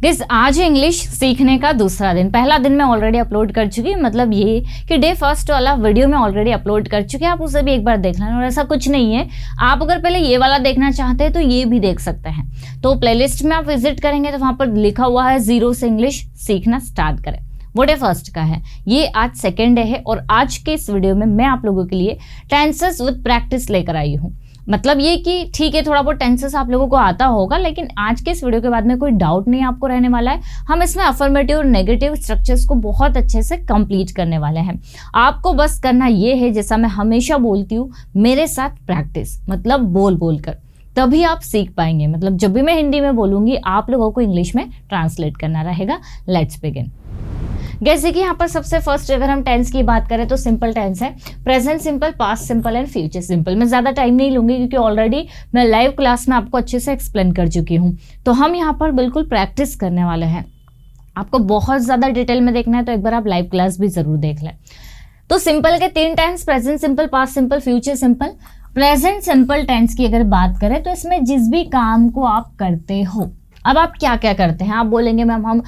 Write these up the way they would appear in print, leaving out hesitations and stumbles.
Guys आज English सीखने का दूसरा दिन, पहला दिन मैं ऑलरेडी अपलोड कर चुकी हूँ, मतलब ये कि डे फर्स्ट वाला वीडियो मैं ऑलरेडी अपलोड कर चुकी हूँ, आप उसे भी एक बार देख लेना। और ऐसा कुछ नहीं है, आप अगर पहले ये वाला देखना चाहते हैं तो ये भी देख सकते हैं। तो प्लेलिस्ट में आप विजिट करेंगे तो वहाँ पर लिखा हुआ है 0 से इंग्लिश सीखना स्टार्ट करें, वो डे फर्स्ट का है। ये आज सेकेंड डे है और आज के इस वीडियो में मैं आप लोगों के लिए टेंसेस विद प्रैक्टिस लेकर आई हूँ। मतलब ये कि ठीक है थोड़ा बहुत टेंसेस आप लोगों को आता होगा, लेकिन आज के इस वीडियो के बाद में कोई डाउट नहीं आपको रहने वाला है। हम इसमें अफर्मेटिव और नेगेटिव स्ट्रक्चर्स को बहुत अच्छे से कंप्लीट करने वाले हैं। आपको बस करना ये है, जैसा मैं हमेशा बोलती हूँ, मेरे साथ प्रैक्टिस, मतलब बोल बोल कर, तभी आप सीख पाएंगे। मतलब जब भी मैं हिंदी में बोलूँगी आप लोगों को इंग्लिश में ट्रांसलेट करना रहेगा। Let's begin. जैसे कि यहाँ पर सबसे फर्स्ट अगर हम टेंस की बात करें तो सिंपल टेंस है, present simple, past simple and future simple. मैं ज़्यादा टाइम नहीं लूँगी क्योंकि ऑलरेडी मैं लाइव क्लास में आपको अच्छे से एक्सप्लेन कर चुकी हूँ। तो हम यहाँ पर बिल्कुल प्रैक्टिस करने वाले हैं। आपको बहुत ज़्यादा डिटेल में देखना है तो एक बार आप लाइव क्लास भी ज़रूर देख लें। तो सिंपल के 3 tense, present simple, past simple, future simple. Present simple tense की अगर बात करें तो इसमें जिस भी काम को आप करते हो, अब आप क्या क्या करते हैं, आप बोलेंगे मैम हम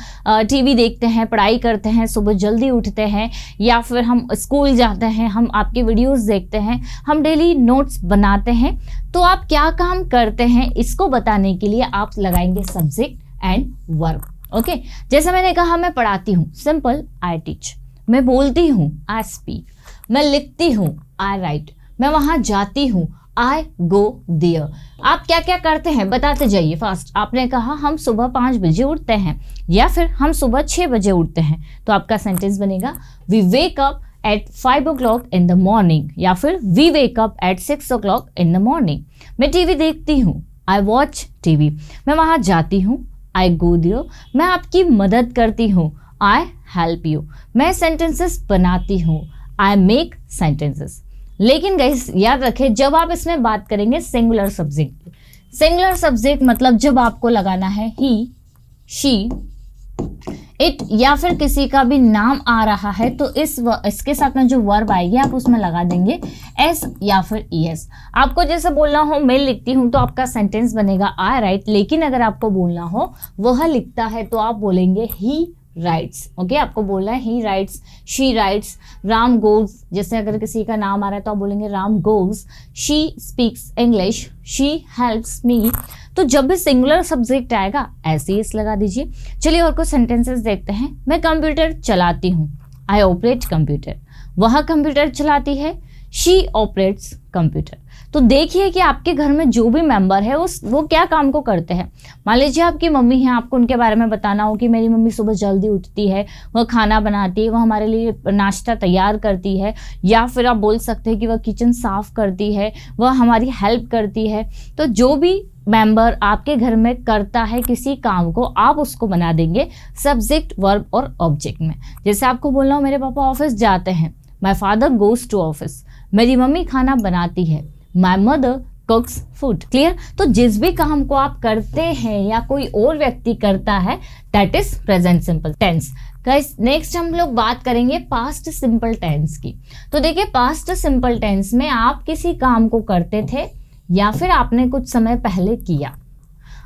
टीवी देखते हैं, पढ़ाई करते हैं, सुबह जल्दी उठते हैं, या फिर हम स्कूल जाते हैं, हम आपके वीडियोस देखते हैं, हम डेली नोट्स बनाते हैं। तो आप क्या काम करते हैं इसको बताने के लिए आप लगाएंगे सब्जेक्ट एंड वर्ब। ओके, जैसे मैंने कहा मैं पढ़ाती हूँ, सिंपल आई टीच। मैं बोलती हूँ आई स्पीक। मैं लिखती हूँ आई राइट। मैं वहाँ जाती हूँ I go there। आप क्या क्या करते हैं बताते जाइए फास्ट। आपने कहा हम सुबह 5 बजे उठते हैं या फिर हम सुबह 6 बजे उठते हैं, तो आपका सेंटेंस बनेगा we wake up at 5 o'clock in the morning, या फिर we wake up at 6 o'clock in the morning. मैं टीवी देखती हूँ, आई वॉच टीवी। मैं वहाँ जाती हूँ, आई गो देयर। मैं आपकी मदद करती हूँ, आई हेल्प यू। मैं सेंटेंसेस बनाती हूँ, आई मेक सेंटेंसेस। लेकिन गाइस याद रखें, जब आप इसमें बात करेंगे सिंगुलर सब्जेक्ट की, सिंगुलर सब्जेक्ट मतलब जब आपको लगाना है ही, शी, इट या फिर किसी का भी नाम आ रहा है तो इसके साथ में जो वर्ब आएगी आप उसमें लगा देंगे एस या फिर ईएस। आपको जैसे बोलना हो मैं लिखती हूँ तो आपका सेंटेंस बनेगा आई राइट, लेकिन अगर आपको बोलना हो वह लिखता है तो आप बोलेंगे ही राइट्स। ओके, आपको बोलना है ही rights, she writes, Ram goes. जैसे अगर किसी का नाम आ रहा है तो आप बोलेंगे Ram goes. She speaks English, she helps me. तो जब भी सिंगुलर सब्जेक्ट आएगा ऐसे ही इस लगा दीजिए। चलिए और कुछ सेंटेंसेस देखते हैं। मैं कंप्यूटर चलाती हूँ, आई ऑपरेट कंप्यूटर। वह कंप्यूटर चलाती है, शी ऑपरेट्स कंप्यूटर। तो देखिए कि आपके घर में जो भी मेंबर है वो क्या काम को करते हैं। मान लीजिए आपकी मम्मी है, आपको उनके बारे में बताना हो कि मेरी मम्मी सुबह जल्दी उठती है, वह खाना बनाती है, वह हमारे लिए नाश्ता तैयार करती है, या फिर आप बोल सकते हैं कि वह किचन साफ करती है, वह हमारी हेल्प करती है। तो जो भी मेंबर आपके घर में करता है किसी काम को, आप उसको बना देंगे सब्जेक्ट, वर्ब और ऑब्जेक्ट में। जैसे आपको बोलना हो मेरे पापा ऑफिस जाते हैं, my father goes to office. मेरी मम्मी खाना बनाती है, my mother cooks food. Clear? तो जिस भी काम को आप करते हैं या कोई और व्यक्ति करता है that is present simple tense. Guys next हम लोग बात करेंगे पास्ट सिंपल टेंस की। तो देखिए पास्ट सिंपल टेंस में आप किसी काम को करते थे या फिर आपने कुछ समय पहले किया।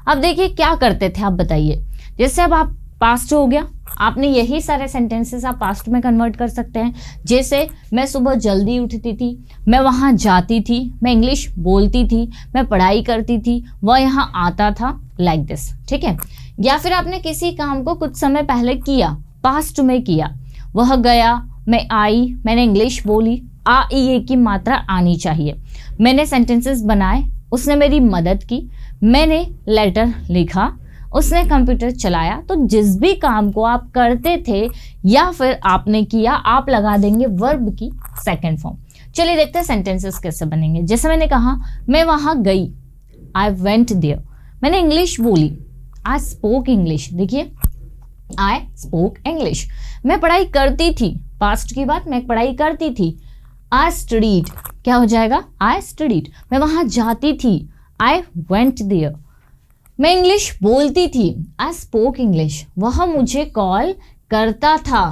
अब देखिए क्या करते थे आप बताइए। जैसे अब आप पास्ट हो गया, आपने यही सारे सेंटेंसेस आप पास्ट में कन्वर्ट कर सकते हैं। जैसे मैं सुबह जल्दी उठती थी, मैं वहाँ जाती थी, मैं इंग्लिश बोलती थी, मैं पढ़ाई करती थी, वह यहाँ आता था, लाइक दिस। ठीक है? या फिर आपने किसी काम को कुछ समय पहले किया, पास्ट में किया। वह गया, मैं आई, मैंने इंग्लिश बोली, आ ई ए की मात्रा आनी चाहिए। मैंने सेंटेंसेस बनाए, उसने मेरी मदद की, मैंने लेटर लिखा, उसने कंप्यूटर चलाया। तो जिस भी काम को आप करते थे या फिर आपने किया, आप लगा देंगे वर्ब की सेकंड फॉर्म। चलिए देखते हैं सेंटेंसेस कैसे बनेंगे। जैसे मैंने कहा मैं वहां गई, आई वेंट देयर। मैंने इंग्लिश बोली, आई स्पोक इंग्लिश। देखिए आई स्पोक इंग्लिश। मैं पढ़ाई करती थी, पास्ट की बात, मैं पढ़ाई करती थी, आई स्टडीड। क्या हो जाएगा? I studied. मैं वहां जाती थी, आई वेंट देयर। मैं इंग्लिश बोलती थी, आई स्पोक इंग्लिश। वह मुझे कॉल करता था,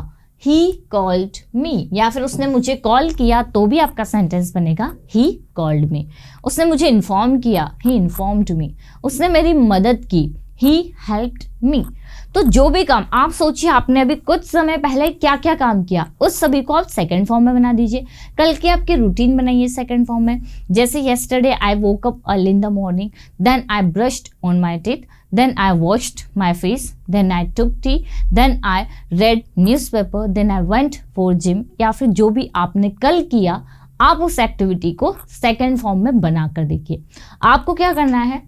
ही कॉल्ड मी। या फिर उसने मुझे कॉल किया तो भी आपका सेंटेंस बनेगा ही कॉल्ड मी। उसने मुझे इन्फॉर्म किया, ही इन्फॉर्म्ड मी। उसने मेरी मदद की, ही हेल्प्ड मी। तो जो भी काम आप सोचिए, आपने अभी कुछ समय पहले क्या क्या काम किया, उस सभी को आप सेकंड फॉर्म में बना दीजिए। कल की आपकी रूटीन बनाइए सेकंड फॉर्म में। जैसे yesterday I woke up early in the morning, then I brushed on my teeth, then I washed my face, then I took tea, then I read newspaper, then I went for gym। या फिर जो भी आपने कल किया, आप उस activity को सेकंड फॉर्म में बना कर देखिए। आपको क्या करना है,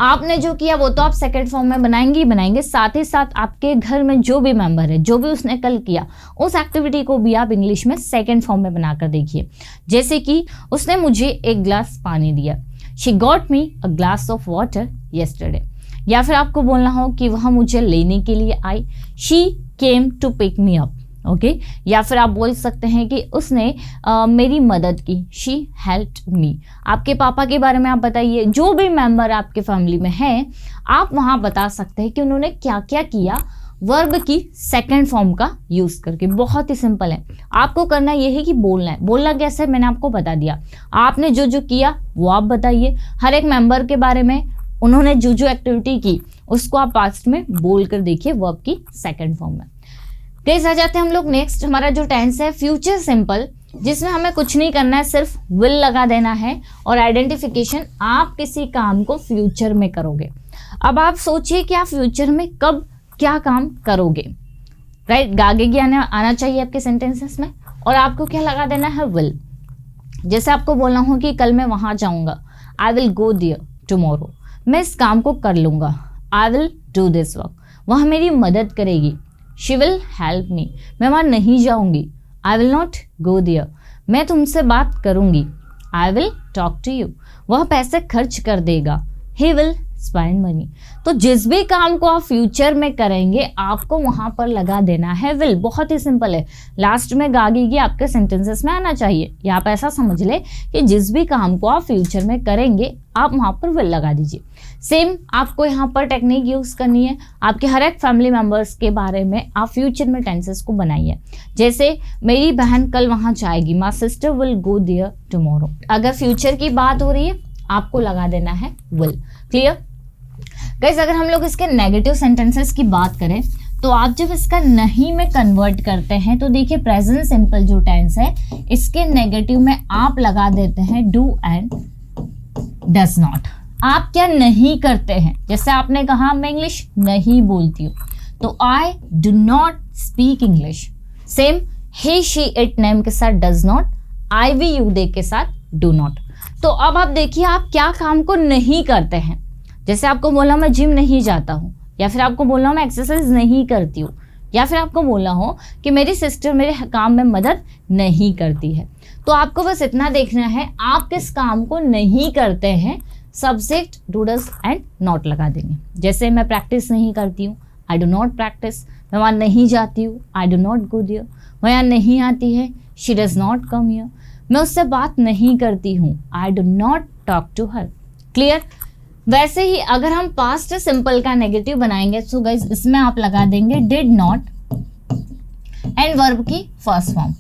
आपने जो किया वो तो आप सेकंड फॉर्म में बनाएंगे ही बनाएंगे, साथ ही साथ आपके घर में जो भी मेंबर है, जो भी उसने कल किया, उस एक्टिविटी को भी आप इंग्लिश में सेकंड फॉर्म में बनाकर देखिए। जैसे कि उसने मुझे एक ग्लास पानी दिया, she got me a glass of water yesterday. या फिर आपको बोलना हो कि वह मुझे लेने के लिए आई, she came to pick me up. Okay, या फिर आप बोल सकते हैं कि उसने मेरी मदद की, शी हेल्प्ड मी। आपके पापा के बारे में आप बताइए, जो भी मेंबर आपके फैमिली में है, आप वहाँ बता सकते हैं कि उन्होंने क्या क्या किया वर्ब की सेकंड फॉर्म का यूज़ करके। बहुत ही सिंपल है, आपको करना यह है कि बोलना है। बोलना कैसे, मैंने आपको बता दिया। आपने जो जो किया वो आप बताइए, हर एक मेंबर के बारे में उन्होंने जो जो एक्टिविटी की उसको आप पास्ट में बोल कर देखिए वर्ब की सेकंड फॉर्म में। गाइस आ जाते हैं हम लोग नेक्स्ट, हमारा जो टेंस है फ्यूचर सिंपल, जिसमें हमें कुछ नहीं करना है, सिर्फ विल लगा देना है और आइडेंटिफिकेशन। आप किसी काम को फ्यूचर में करोगे। अब आप सोचिए कि आप फ्यूचर में कब क्या काम करोगे, राइट। आगे आना चाहिए आपके सेंटेंसेस में, और आपको क्या लगा देना है, विल। जैसे आपको बोलना हो कि कल मैं वहां जाऊंगा, I will go there tomorrow. मैं इस काम को कर लूंगा, I will do this work. वह मेरी मदद करेगी, शी विल हेल्प मी। मैं वहाँ नहीं जाऊंगी, I will not go there. मैं तुमसे बात करूंगी, I will talk to you. वह पैसे खर्च कर देगा, ही विल स्पेंड मनी। तो जिस भी काम को आप फ्यूचर में करेंगे, आपको वहां पर लगा देना है विल। बहुत ही सिंपल है, लास्ट में गागेगी आपके सेंटेंसेस में आना चाहिए। या आप ऐसा समझ ले कि जिस भी काम को आप फ्यूचर में करेंगे, आप वहां पर विल लगा दीजिए। सेम आपको यहाँ पर टेक्निक यूज करनी है। आपके हर एक फैमिली मेंबर्स के बारे में आप फ्यूचर में टेंसेस को बनाइए। जैसे मेरी बहन कल वहां जाएगी, my sister will go there tomorrow. अगर फ्यूचर की बात हो रही है, आपको लगा देना है विल। Clear guys. अगर हम लोग इसके नेगेटिव सेंटेंसेस की बात करें, तो आप जब इसका नहीं में कन्वर्ट करते हैं, तो देखिए प्रेजेंट सिंपल जो टेंस है, इसके नेगेटिव में आप लगा देते हैं डू एंड डज नॉट। आप क्या नहीं करते हैं, जैसे आपने कहा मैं इंग्लिश नहीं बोलती हूँ, तो I do not speak English. Same ही शी इट नेम के साथ does not, I we you they के साथ डू नॉट। तो अब आप देखिए आप क्या काम को नहीं करते हैं। जैसे आपको बोला मैं जिम नहीं जाता हूँ, या फिर आपको बोला मैं एक्सरसाइज नहीं करती हूँ, या फिर आपको बोला हो कि मेरी सिस्टर मेरे काम में मदद नहीं करती है। तो आपको बस इतना देखना है आप किस काम को नहीं करते हैं, subject do does and not लगा देंगे। जैसे मैं प्रैक्टिस नहीं करती हूँ, आई डू नॉट प्रैक्टिस। मैं वहाँ नहीं जाती हूँ, I do not go there. वह यहाँ नहीं आती है, she does not come here. मैं उससे बात नहीं करती हूँ, I do not talk to her. Clear. वैसे ही अगर हम पास्ट सिंपल का नेगेटिव बनाएंगे, तो गाइस इसमें आप लगा देंगे डिड नॉट एंड वर्ब की फर्स्ट फॉर्म।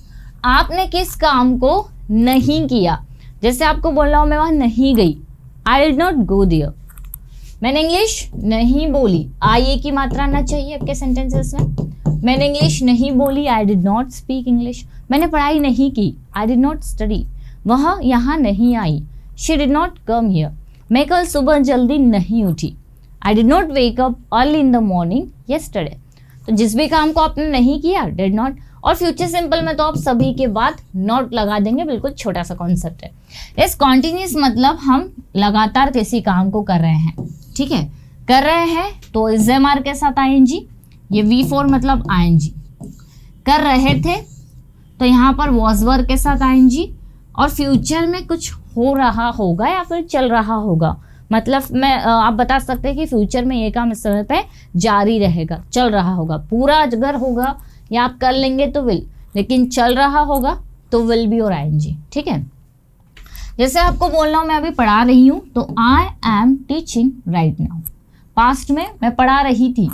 आपने किस काम को नहीं किया। जैसे आपको बोल रहा हूं मैं वहां नहीं गई, I did not go there. मैंने इंग्लिश नहीं बोली, आई ए की मात्रा आना चाहिए आपके सेंटेंसेस में। मैंने इंग्लिश नहीं बोली, आई डिड नॉट स्पीक इंग्लिश। मैंने पढ़ाई नहीं की, आई डिड नॉट स्टडी। वह यहाँ नहीं आई, she did not come here. मैं कल सुबह जल्दी नहीं उठी, I did not wake up early in the morning yesterday. तो जिस भी काम को आपने नहीं किया, डिड नॉट। और फ्यूचर सिंपल में तो आप सभी के बाद नॉट लगा देंगे, बिल्कुल छोटा सा कॉन्सेप्ट है। इस कॉन्टिन्यूस मतलब हम लगातार किसी काम को कर रहे हैं, ठीक है। कर रहे हैं तो इज एम आर के साथ आईएनजी, ये V4 मतलब आईएनजी। कर रहे थे तो यहाँ पर वॉज वर्ब के साथ आईएनजी। और फ्यूचर में कुछ हो रहा होगा या फिर चल रहा होगा, मतलब मैं आप बता सकते हैं कि फ्यूचर में ये काम इस समय पे जारी रहेगा, चल रहा होगा। पूरा अगर होगा या आप कर लेंगे तो विल, लेकिन चल रहा होगा तो विल बी और आईएनजी, ठीक है। जैसे आपको बोलना हो मैं अभी पढ़ा रही हूँ, तो I am teaching right now. Past में मैं पढ़ा रही थी,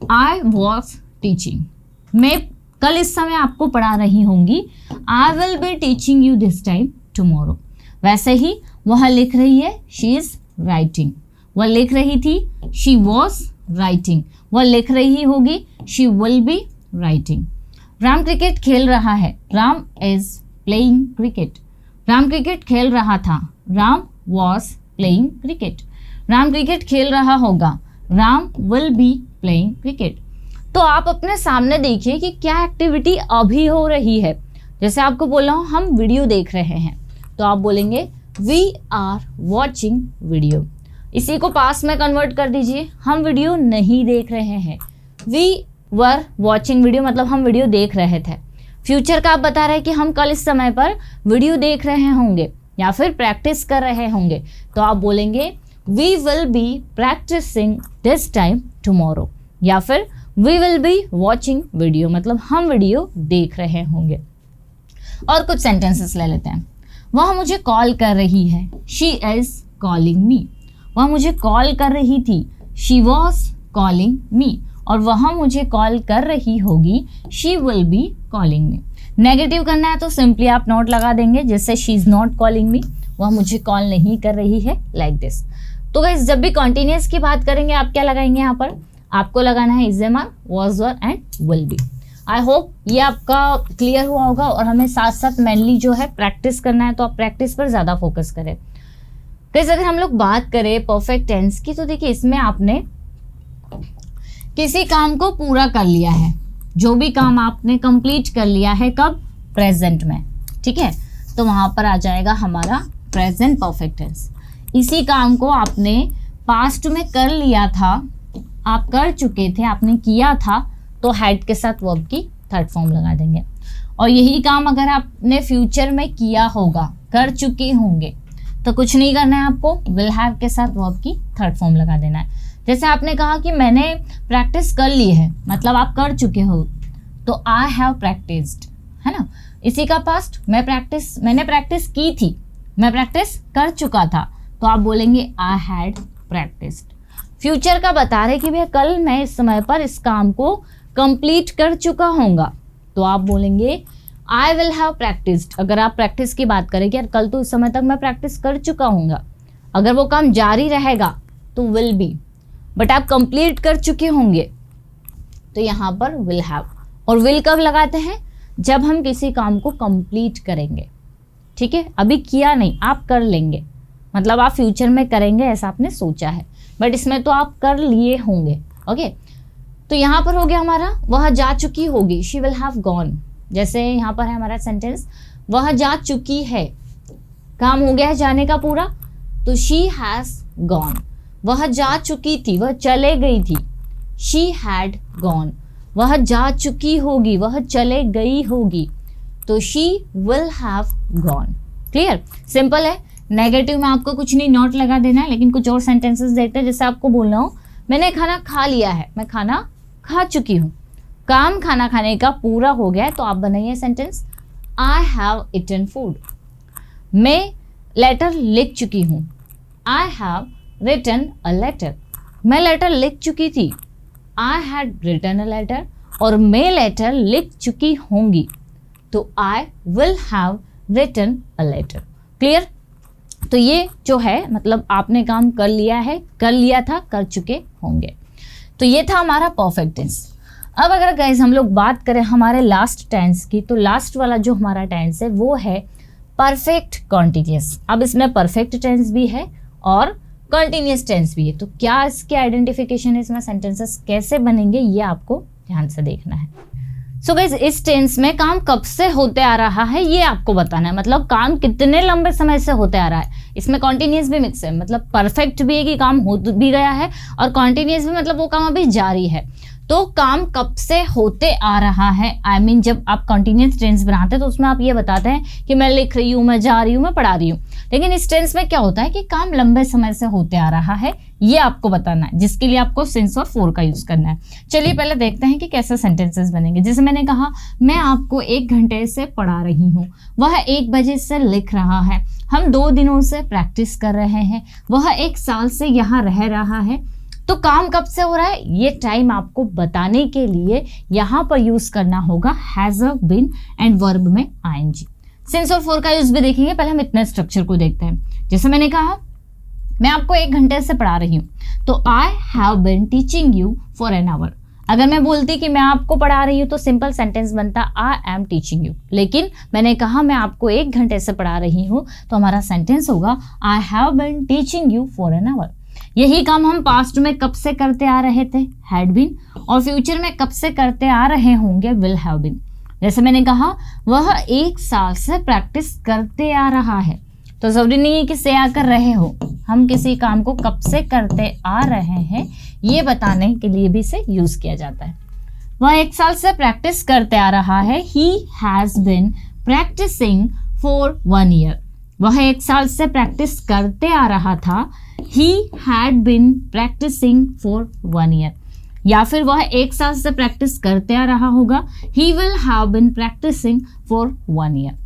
आई वॉज टीचिंग। मैं कल इस समय आपको पढ़ा रही होंगी, I will be teaching you this time tomorrow. वैसे ही वह लिख रही है, शी इज राइटिंग। वह लिख रही थी, शी वॉज राइटिंग, वह लिख रही होगी, she will be writing. Ram cricket खेल रहा है, Ram is playing cricket, Ram cricket खेल रहा था, Ram was playing cricket. Ram cricket खेल रहा होगा, Ram will be playing cricket. तो आप अपने सामने देखिए कि क्या एक्टिविटी अभी हो रही है। जैसे आपको बोला हूँ हम वीडियो देख रहे हैं, तो आप बोलेंगे वी आर वॉचिंग वीडियो। इसी को पास्ट में कन्वर्ट कर दीजिए, हम वीडियो नहीं देख रहे हैं, वी वर वॉचिंग वीडियो मतलब हम वीडियो देख रहे थे। फ्यूचर का आप बता रहे हैं कि हम कल इस समय पर वीडियो देख रहे होंगे या फिर प्रैक्टिस कर रहे होंगे, तो आप बोलेंगे we will be practising this time tomorrow, या फिर we will be watching video मतलब हम वीडियो देख रहे होंगे। और कुछ सेंटेंसेस ले लेते हैं। वह मुझे कॉल कर रही है, शी इज कॉलिंग मी, वह मुझे कॉल कर रही थी, शी वॉज कॉलिंग मी, और वह मुझे कॉल कर रही होगी, she will be calling me. Negative करना है तो सिंपली आप नॉट लगा देंगे, जैसे she is not calling me, वह मुझे कॉल नहीं कर रही है, लाइक दिस। तो गाइस जब भी कॉन्टिन्यूअस की बात करेंगे आप क्या लगाएंगे यहाँ पर, आपको लगाना है is am are, was were and will be. I hope ये आपका क्लियर हुआ होगा। और हमें साथ साथ मेनली जो है प्रैक्टिस करना है, तो आप प्रैक्टिस पर ज़्यादा फोकस करें। गाइस अगर हम लोग बात करें परफेक्ट टेंस की, तो देखिए इसमें आपने किसी काम को पूरा कर लिया है, जो भी काम आपने कंप्लीट कर लिया है, कब, प्रेजेंट में, ठीक है, तो वहां पर आ जाएगा हमारा प्रेजेंट परफेक्ट टेंस। इसी काम को आपने पास्ट में कर लिया था, आप कर चुके थे, आपने किया था, तो हैड के साथ वर्ब की थर्ड फॉर्म लगा देंगे। और यही काम अगर आपने फ्यूचर में किया होगा, कर चुके होंगे, तो कुछ नहीं करना है आपको, विल हैव के साथ वर्ब की थर्ड फॉर्म लगा देना है। जैसे आपने कहा कि मैंने प्रैक्टिस कर ली है, मतलब आप कर चुके हो, तो आई हैव प्रैक्टिस्ड, है ना। इसी का पास्ट मैंने प्रैक्टिस की थी, मैं प्रैक्टिस कर चुका था, तो आप बोलेंगे आई हैड प्रैक्टिस्ड। फ्यूचर का बता रहे कि भैया कल मैं इस समय पर इस काम को कंप्लीट कर चुका होऊंगा, तो आप बोलेंगे आई विल हैव प्रैक्टिस्ड। अगर आप प्रैक्टिस की बात करें कि यार कल तो इस समय तक मैं प्रैक्टिस कर चुका हूँगा, अगर वो काम जारी रहेगा तो विल बी, बट आप कंप्लीट कर चुके होंगे, तो यहाँ पर विल हैव। और विल कब लगाते हैं, जब हम किसी काम को कंप्लीट करेंगे, ठीक है, अभी किया नहीं, आप कर लेंगे, मतलब आप फ्यूचर में करेंगे ऐसा आपने सोचा है, बट इसमें तो आप कर लिए होंगे। ओके, तो यहाँ पर हो गया हमारा वह जा चुकी होगी, शी विल हैव गॉन। जैसे यहाँ पर है हमारा सेंटेंस, वह जा चुकी है, काम हो गया है जाने का पूरा, तो शी हैज गॉन। वह जा चुकी थी, वह चले गई थी, शी हैड गॉन। वह जा चुकी होगी, वह चले गई होगी, तो she will have gone. Clear, simple है। नेगेटिव में आपको कुछ नहीं, नॉट लगा देना है, लेकिन कुछ और सेंटेंसेस देखते हैं। जैसे आपको बोलना हो मैंने खाना खा लिया है, मैं खाना खा चुकी हूँ, काम खाना खाने का पूरा हो गया है, तो आप बनाइए sentence I have eaten food. मैं लेटर लिख चुकी हूँ, I have written a letter. मैं लेटर लिख चुकी थी, I had written a letter. और मैं लेटर लिख चुकी होंगी, तो I will have written a letter. Clear, तो ये जो है मतलब आपने काम कर लिया है, कर लिया था, कर चुके होंगे। तो ये था हमारा परफेक्ट टेंस। अब अगर गाइस हम लोग बात करें हमारे लास्ट टेंस की, तो लास्ट वाला जो हमारा टेंस है वो है परफेक्ट कॉन्टिन्यूअस। अब इसमें परफेक्ट टेंस भी है और कॉन्टिन्यूअस टेंस भी है, तो क्या इसके आइडेंटिफिकेशन है, इसमें सेंटेंसेस कैसे बनेंगे, ये आपको ध्यान से देखना है। सो गाइस इस टेंस में काम कब से होते आ रहा है ये आपको बताना है, मतलब काम कितने लंबे समय से होते आ रहा है। इसमें कॉन्टिन्यूअस भी मिक्स है, मतलब परफेक्ट भी है कि काम हो भी गया है, और कॉन्टिन्यूअस भी मतलब वो काम अभी जारी है। तो काम कब से होते आ रहा है, आई मीन जब आप कॉन्टिन्यूअस टेंस बनाते हैं तो उसमें आप ये बताते हैं कि मैं लिख रही हूँ, मैं जा रही हूँ, मैं पढ़ा रही हूँ। लेकिन इस टेंस में क्या होता है कि काम लंबे समय से होते आ रहा है, ये आपको बताना है, जिसके लिए आपको सिंस और फॉर का यूज करना है। चलिए पहले देखते हैं कि कैसे सेंटेंसेस बनेंगे। जैसे मैंने कहा मैं आपको 1 घंटे से पढ़ा रही हूँ, वह 1 बजे से लिख रहा है, हम 2 दिनों से प्रैक्टिस कर रहे हैं, वह 1 साल से यहाँ रह रहा है। तो काम कब से हो रहा है, ये टाइम आपको बताने के लिए यहाँ पर यूज करना होगा हैज बीन एंड वर्ब में आईएनजी। सिंस और फॉर का यूज भी देखेंगे, पहले हम इतने स्ट्रक्चर को देखते हैं। जैसे मैंने कहा मैं आपको 1 घंटे से पढ़ा रही हूँ, तो I have been teaching you for an hour. अगर मैं बोलती कि मैं आपको पढ़ा रही हूँ तो सिंपल सेंटेंस बनता आई एम टीचिंग यू, लेकिन मैंने कहा मैं आपको 1 घंटे से पढ़ा रही हूँ तो हमारा सेंटेंस होगा I have been teaching you for an hour. यही काम हम पास्ट में कब से करते आ रहे थे, हैड बीन, और फ्यूचर में कब से करते आ रहे होंगे, विल हैव बीन। जैसे मैंने कहा वह 1 साल से प्रैक्टिस करते आ रहा है, तो जरूरी नहीं है कि से आकर रहे हो, हम किसी काम को कब से करते आ रहे हैं ये बताने के लिए भी इसे यूज किया जाता है। वह 1 साल से प्रैक्टिस करते आ रहा है, he has been practising for 1 year. वह 1 साल से प्रैक्टिस करते आ रहा था, he had been practising for 1 year. या फिर वह 1 साल से प्रैक्टिस करते आ रहा होगा, he will have been practising for 1 year.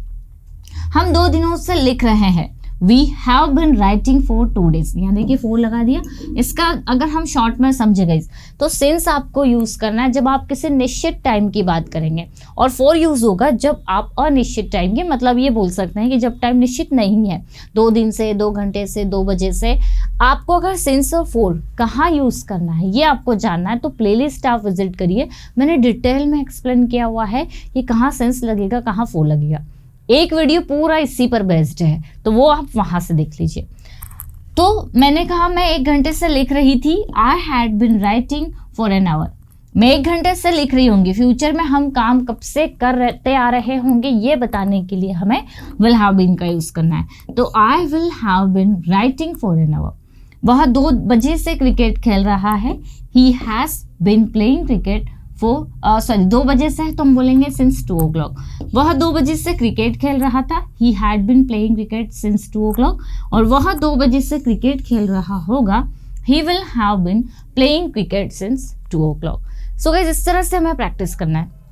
हम 2 दिनों से लिख रहे हैं, we have been writing for 2 days। यहाँ देखिए 4 लगा दिया। इसका अगर हम शॉर्ट में समझे गए तो सिंस आपको यूज करना है जब आप किसी निश्चित टाइम की बात करेंगे, और फॉर यूज होगा जब आप अनिश्चित टाइम के, मतलब ये बोल सकते हैं कि जब टाइम निश्चित नहीं है, 2 दिन से, 2 घंटे से, 2 बजे से। आपको अगर सिंस और फॉर कहाँ यूज करना है ये आपको जानना है तो प्लेलिस्ट आप विजिट करिए, मैंने डिटेल में एक्सप्लेन किया हुआ है कि कहाँ सिंस लगेगा, कहाँ फॉर लगेगा। एक वीडियो पूरा इसी पर बेस्ड है, तो वो आप वहां से देख लीजिए। तो मैंने कहा मैं 1 घंटे से लिख रही थी, I had been writing for an hour. मैं 1 घंटे से लिख रही होंगी, फ्यूचर में हम काम कब से करते आ रहे होंगे ये बताने के लिए हमें विल हैव बीन का यूज करना है। तो I will have been writing for an hour. वह 2 बजे से क्रिकेट खेल रहा है, he has been playing cricket 2 बजे से है तो हम बोलेंगे सिंस 2 o'clock। वह 2 बजे से क्रिकेट खेल रहा था, he had been playing cricket since 2 o'clock। और वह 2 बजे से क्रिकेट खेल रहा होगा, he will have been playing cricket since 2 o'clock। So guys इस तरह से हमें प्रैक्टिस करना है।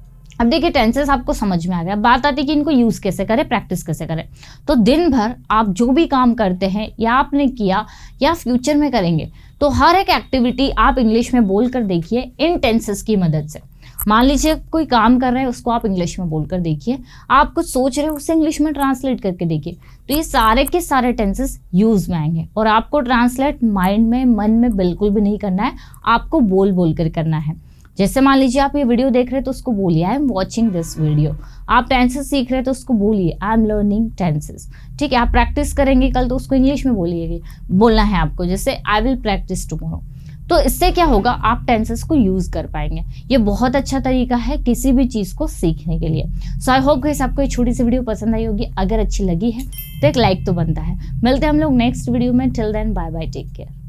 अब देखिए टेंसेस आपको समझ में आ गया, बात आती है कि इनको यूज कैसे करें, प्रैक्टिस कैसे करें। तो दिन भर आप जो भी काम करते हैं या आपने किया या फ्यूचर में करेंगे, तो हर एक एक्टिविटी आप इंग्लिश में बोल कर देखिए इन टेंसेस की मदद से। मान लीजिए कोई काम कर रहे हैं उसको आप इंग्लिश में बोल कर देखिए, आप कुछ सोच रहे हो उसे इंग्लिश में ट्रांसलेट करके देखिए, तो ये सारे के सारे टेंसेस यूज में आएंगे। और आपको ट्रांसलेट माइंड में, मन में बिल्कुल भी नहीं करना है, आपको बोल बोल कर करना है। जैसे मान लीजिए आप ये वीडियो देख रहे हैं तो उसको बोलिए I am watching this video. आप टेंसेस सीख रहे हैं तो उसको बोलिए आई एम लर्निंग टेंसेस। ठीक है, आप प्रैक्टिस करेंगे कल तो उसको इंग्लिश में बोलना है आपको, जैसे आई विल प्रैक्टिस टुमारो। तो इससे क्या होगा, आप टेंसेस को यूज कर पाएंगे। ये बहुत अच्छा तरीका है किसी भी चीज को सीखने के लिए। सो आई होप गाइस आपको ये छोटी सी वीडियो पसंद आई होगी। अगर अच्छी लगी है तो एक लाइक तो बनता है। मिलते हैं हम लोग नेक्स्ट वीडियो में। Till then bye bye, take care.